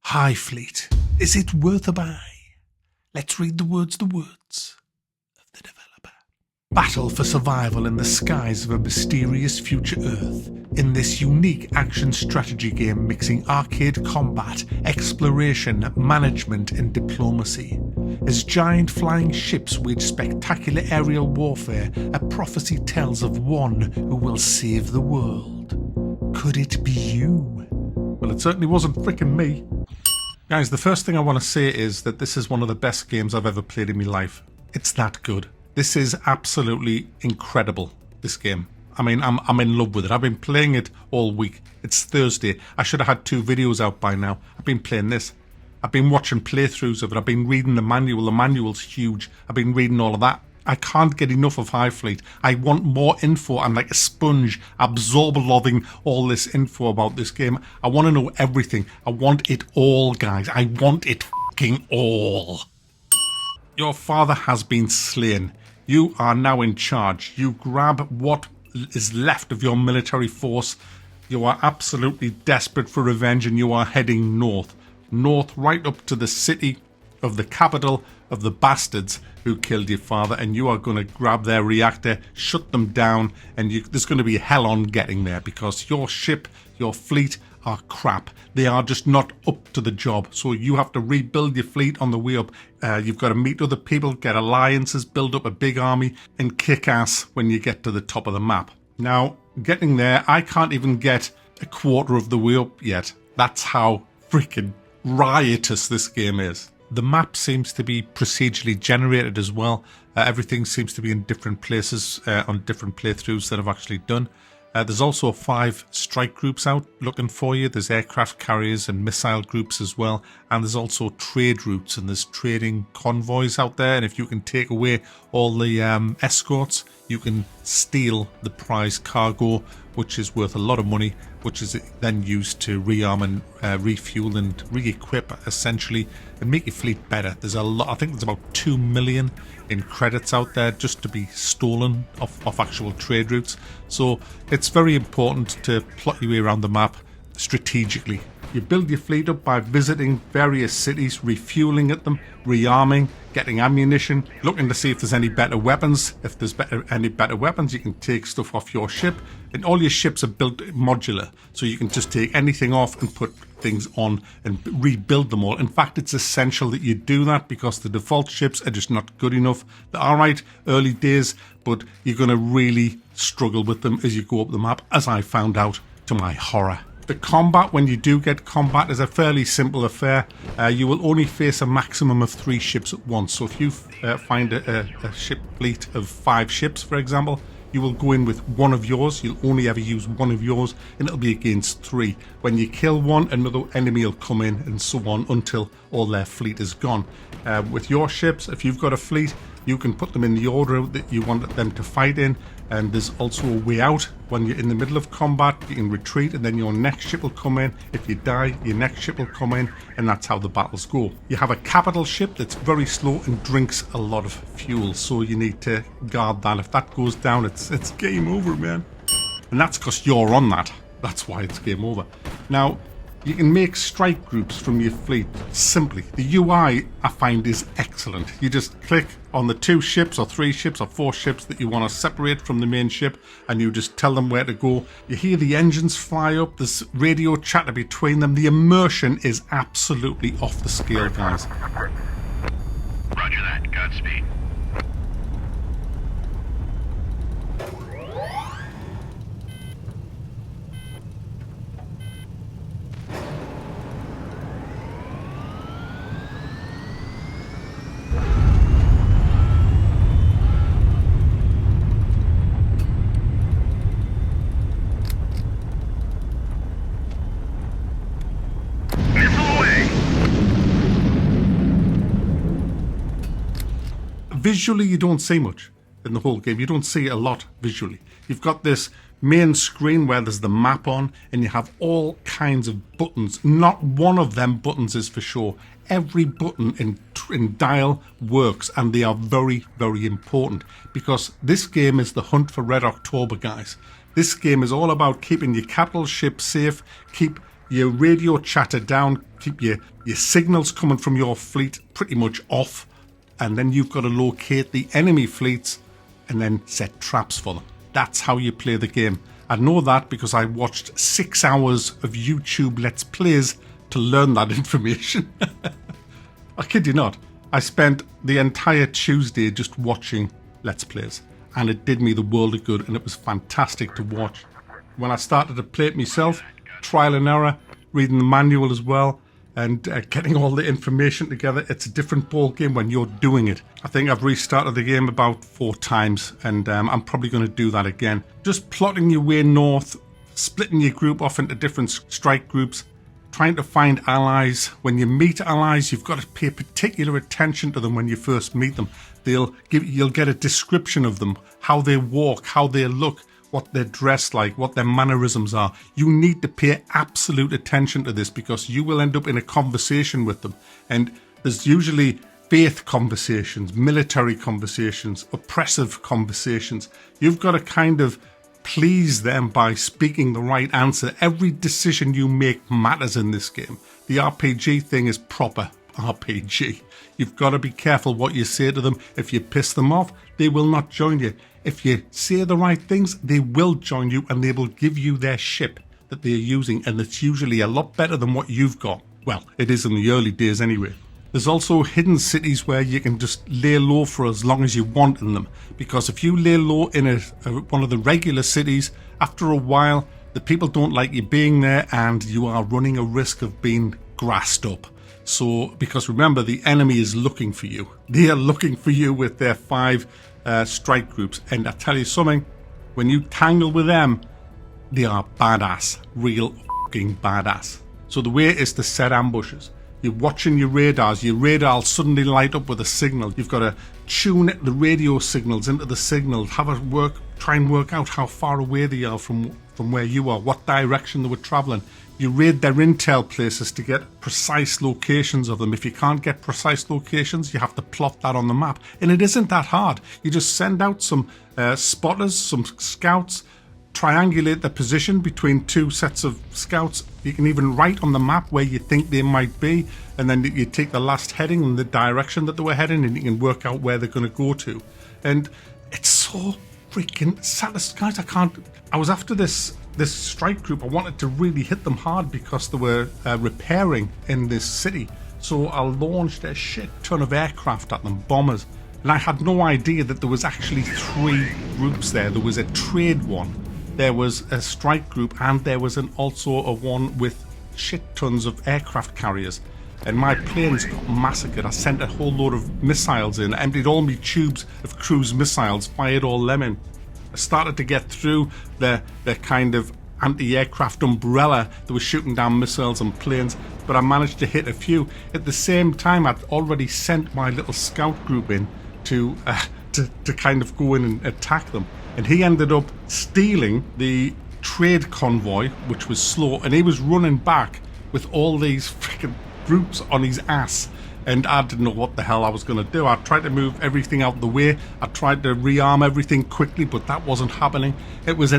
HighFleet, is it worth a buy? Let's read the words of the developer. Battle for survival in the skies of a mysterious future Earth. In this unique action strategy game mixing arcade combat, exploration, management and diplomacy. As giant flying ships wage spectacular aerial warfare, a prophecy tells of one who will save the world. Could it be you? Well, it certainly wasn't frickin' me. Guys, the first thing I want to say is that this is one of the best games I've ever played in my life. It's that good. This is absolutely incredible, this game. I mean, I'm in love with it. I've been playing it all week. It's Thursday. I should have had 2 videos out by now. I've been playing this. I've been watching playthroughs of it. I've been reading the manual. The manual's huge. I've been reading all of that. I can't get enough of HighFleet. I want more info. I'm like a sponge, absorbing all this info about this game. I want to know everything. I want it all, guys. I want it fucking all. Your father has been slain. You are now in charge. You grab what is left of your military force. You are absolutely desperate for revenge and you are heading north. North right up to the city of the capital of the bastards who killed your father, and you are going to grab their reactor, shut them down, and there's going to be hell on getting there because your ship, your fleet are crap. They are just not up to the job. So you have to rebuild your fleet on the way up. You've got to meet other people, get alliances, build up a big army, and kick ass when you get to the top of the map. Now, getting there, I can't even get a quarter of the way up yet. That's how freaking riotous this game is. The map seems to be procedurally generated as well. Everything seems to be in different places on different playthroughs that I've actually done. There's also 5 strike groups out looking for you. There's aircraft carriers and missile groups as well. And there's also trade routes and there's trading convoys out there. And if you can take away all the escorts, you can steal the prize cargo, which is worth a lot of money, which is then used to rearm and refuel and re-equip essentially and make your fleet better. There's a lot. I think there's about 2 million in credits out there just to be stolen off actual trade routes. So it's very important to plot your way around the map strategically. You build your fleet up by visiting various cities, refueling at them, rearming, getting ammunition, looking to see if there's any better weapons. If there's any better weapons, you can take stuff off your ship. And all your ships are built modular, so you can just take anything off and put things on and rebuild them all. In fact, it's essential that you do that because the default ships are just not good enough. They're alright early days, but you're going to really struggle with them as you go up the map, as I found out to my horror. The combat, when you do get combat, is a fairly simple affair. You will only face a maximum of 3 ships at once. So if you find a ship fleet of 5 ships, for example, you will go in with one of yours. You'll only ever use one of yours, and it'll be against 3. When you kill one, another enemy will come in, and so on until all their fleet is gone. With your ships, if you've got a fleet, you can put them in the order that you want them to fight in, and there's also a way out. When you're in the middle of combat, you can retreat and then your next ship will come in. If you die, your next ship will come in, and that's how the battles go. You have a capital ship that's very slow and drinks a lot of fuel, so you need to guard that. If that goes down, it's game over, man. And that's because you're on that. That's why it's game over. Now, you can make strike groups from your fleet simply. The UI, I find, is excellent. You just click on the 2 ships or 3 ships or 4 ships that you want to separate from the main ship, and you just tell them where to go. You hear the engines fly up, there's radio chatter between them. The immersion is absolutely off the scale, guys. Roger that. Godspeed. Visually, you don't see much in the whole game. You don't see a lot visually. You've got this main screen where there's the map on, and you have all kinds of buttons. Not one of them buttons is for sure. Every button in Dial works, and they are very, very important because this game is the hunt for Red October, guys. This game is all about keeping your capital ship safe, keep your radio chatter down, keep your signals coming from your fleet pretty much off, and then you've got to locate the enemy fleets and then set traps for them. That's how you play the game. I know that because I watched 6 hours of YouTube Let's Plays to learn that information. I kid you not. I spent the entire Tuesday just watching Let's Plays, and it did me the world of good, and it was fantastic to watch. When I started to play it myself, trial and error, reading the manual as well, and getting all the information together, it's a different ball game when you're doing it. I think I've restarted the game about 4 times, and I'm probably going to do that again. Just plotting your way north, splitting your group off into different strike groups, trying to find allies. When you meet allies, you've got to pay particular attention to them when you first meet them. You'll get a description of them, how they walk, how they look, what they're dressed like, what their mannerisms are. You need to pay absolute attention to this because you will end up in a conversation with them. And there's usually faith conversations, military conversations, oppressive conversations. You've got to kind of please them by speaking the right answer. Every decision you make matters in this game. The RPG thing is proper RPG. You've got to be careful what you say to them. If you piss them off, they will not join you. If you say the right things, they will join you and they will give you their ship that they're using, and it's usually a lot better than what you've got. Well, it is in the early days anyway. There's also hidden cities where you can just lay low for as long as you want in them, because if you lay low in one of the regular cities, after a while the people don't like you being there and you are running a risk of being grassed up. So, because remember, the enemy is looking for you. They are looking for you with their 5 strike groups. And I tell you something, when you tangle with them, they are badass. Real fucking badass. So the way is to set ambushes. You're watching your radars. Your radar will suddenly light up with a signal. You've got to tune the radio signals into the signal. Try and work out how far away they are from where you are, what direction they were traveling. You raid their intel places to get precise locations of them. If you can't get precise locations, you have to plot that on the map. And it isn't that hard. You just send out some spotters, some scouts, triangulate the position between 2 sets of scouts. You can even write on the map where you think they might be, and then you take the last heading and the direction that they were heading, and you can work out where they're going to go to. And it's so freaking satisfying. I was after this strike group. I wanted to really hit them hard because they were repairing in this city. So I launched a shit ton of aircraft at them, bombers. And I had no idea that there was actually 3 groups there. There was a trade one, there was a strike group, and there was also a one with shit tons of aircraft carriers. And my planes got massacred. I sent a whole load of missiles in, emptied all my tubes of cruise missiles, fired all them in. I started to get through the kind of anti-aircraft umbrella that was shooting down missiles and planes, but I managed to hit a few. At the same time, I'd already sent my little scout group in to kind of go in and attack them. And he ended up stealing the trade convoy, which was slow, and he was running back with all these freaking groups on his ass. And I didn't know what the hell I was going to do. I tried to move everything out the way. I tried to rearm everything quickly, but that wasn't happening. It was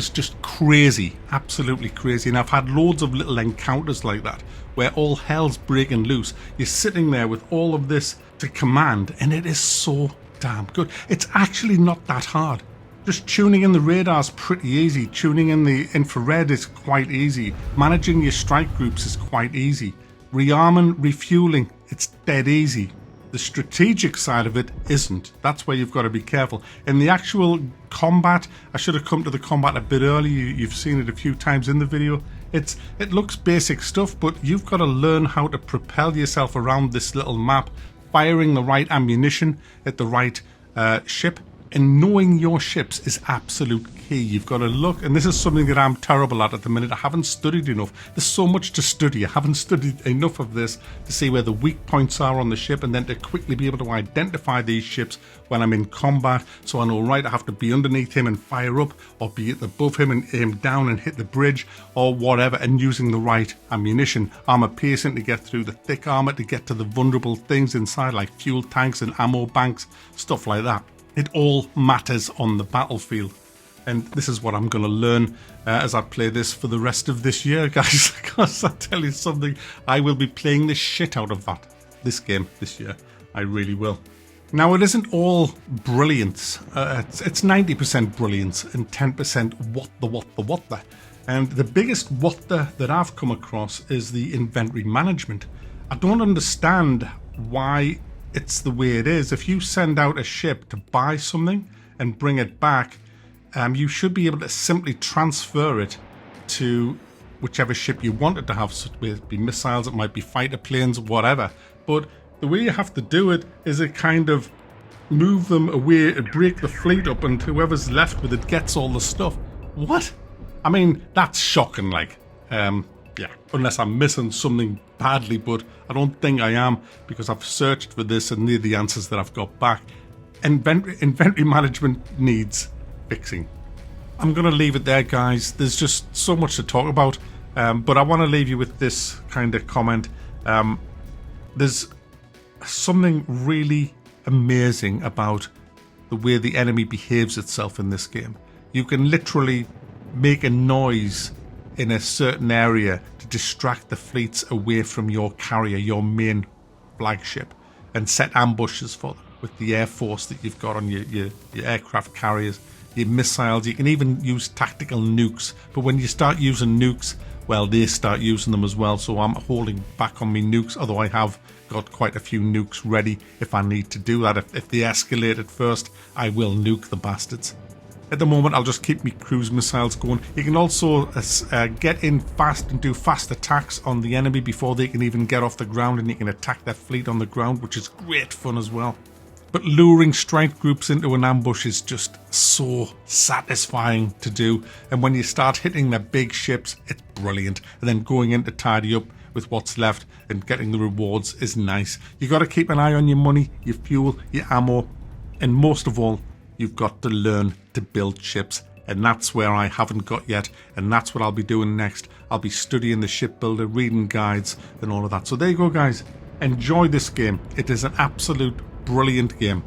just crazy, absolutely crazy. And I've had loads of little encounters like that, where all hell's breaking loose. You're sitting there with all of this to command, and it is so damn good. It's actually not that hard. Just tuning in the radar's pretty easy. Tuning in the infrared is quite easy. Managing your strike groups is quite easy. Rearming, refueling, it's dead easy. The strategic side of it isn't. That's where you've got to be careful. In the actual combat, I should have come to the combat a bit earlier. You've seen it a few times in the video. It looks basic stuff, but you've got to learn how to propel yourself around this little map, firing the right ammunition at the right ship. And knowing your ships is absolute key. You've got to look, and this is something that I'm terrible at the minute. I haven't studied enough. There's so much to study. I haven't studied enough of this to see where the weak points are on the ship, and then to quickly be able to identify these ships when I'm in combat. So I know, right, I have to be underneath him and fire up, or be above him and aim down and hit the bridge, or whatever, and using the right ammunition. Armor piercing to get through the thick armor, to get to the vulnerable things inside, like fuel tanks and ammo banks, stuff like that. It all matters on the battlefield. And this is what I'm going to learn as I play this for the rest of this year, guys. Because I tell you something, I will be playing the shit out of this game this year. I really will. Now, it isn't all brilliance. It's 90% brilliance and 10% what the. And the biggest what the that I've come across is the inventory management. I don't understand why it's the way it is. If you send out a ship to buy something and bring it back, you should be able to simply transfer it to whichever ship you wanted to have. So it might be missiles, it might be fighter planes, whatever. But the way you have to do it is it kind of move them away and break the fleet up, and whoever's left with it gets all the stuff. What? I mean, that's shocking, like. Yeah, unless I'm missing something badly, but I don't think I am, because I've searched for this and they're the answers that I've got back. Inventory management needs fixing. I'm going to leave it there, guys. There's just so much to talk about, but I want to leave you with this kind of comment. There's something really amazing about the way the enemy behaves itself in this game. You can literally make a noise in a certain area to distract the fleets away from your carrier, your main flagship, and set ambushes for them with the air force that you've got on your aircraft carriers, your missiles. You can even use tactical nukes, but when you start using nukes, well, they start using them as well. So I'm holding back on my nukes, although I have got quite a few nukes ready if I need to do that. If they escalate at first, I will nuke the bastards. At the moment, I'll just keep my cruise missiles going. You can also get in fast and do fast attacks on the enemy before they can even get off the ground, and you can attack their fleet on the ground, which is great fun as well. But luring strike groups into an ambush is just so satisfying to do. And when you start hitting their big ships, it's brilliant. And then going in to tidy up with what's left and getting the rewards is nice. You got to keep an eye on your money, your fuel, your ammo, and most of all, you've got to learn to build ships, and that's where I haven't got yet, and that's what I'll be doing next. I'll be studying the shipbuilder, reading guides and all of that. So there you go, guys. Enjoy this game. It is an absolute brilliant game.